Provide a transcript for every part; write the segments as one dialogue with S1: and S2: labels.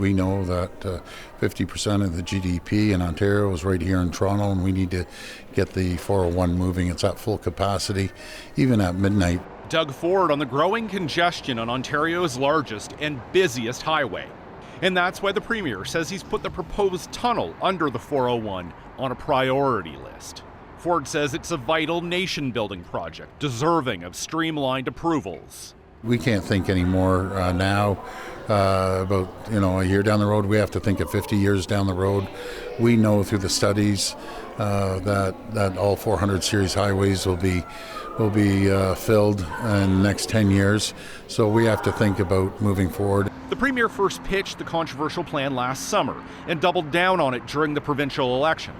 S1: We know that 50% of the GDP in Ontario is right here in Toronto, and we need to get the 401 moving. It's at full capacity, even at midnight.
S2: Doug Ford on the growing congestion on Ontario's largest and busiest highway. And that's why the Premier says he's put the proposed tunnel under the 401 on a priority list. Ford says it's a vital nation-building project, deserving of streamlined approvals.
S1: We can't think anymore now about, a year down the road. We have to think of 50 years down the road. We know through the studies that all 400 series highways will be filled in the next 10 years. So we have to think about moving forward.
S2: The Premier first pitched the controversial plan last summer and doubled down on it during the provincial election.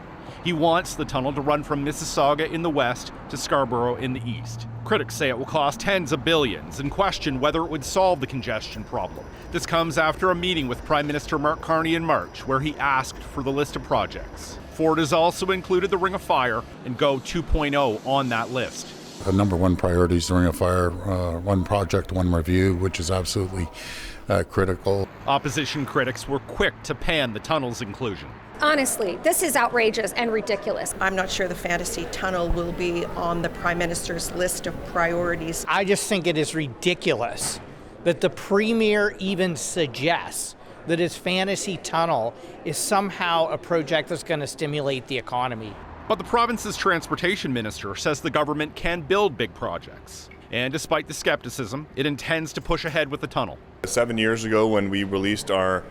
S2: He wants the tunnel to run from Mississauga in the west to Scarborough in the east. Critics say it will cost tens of billions and question whether it would solve the congestion problem. This comes after a meeting with Prime Minister Mark Carney in March, where he asked for the list of projects. Ford has also included the Ring of Fire and GO 2.0 on that list.
S1: The number one priority is the Ring of Fire, one project, one review, which is absolutely critical.
S2: Opposition critics were quick to pan the tunnel's inclusion.
S3: Honestly, this is outrageous and ridiculous.
S4: I'm not sure the Fantasy Tunnel will be on the Prime Minister's list of priorities.
S5: I just think it is ridiculous that the Premier even suggests that his Fantasy Tunnel is somehow a project that's going to stimulate the economy.
S2: But the province's transportation minister says the government can build big projects. And despite the skepticism, it intends to push ahead with the tunnel.
S6: 7 years ago, when we released our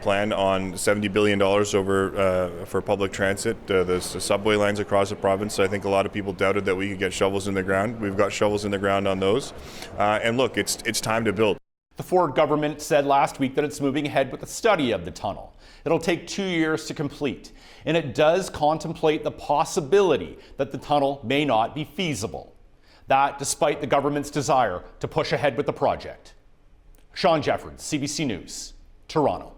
S6: plan on $70 billion for public transit, the subway lines across the province, I think a lot of people doubted that we could get shovels in the ground. We've got shovels in the ground on those. And look, it's time to build.
S2: The Ford government said last week that it's moving ahead with the study of the tunnel. It'll take 2 years to complete, and it does contemplate the possibility that the tunnel may not be feasible. That despite the government's desire to push ahead with the project. Shawn, Jeffords, CBC News, Toronto.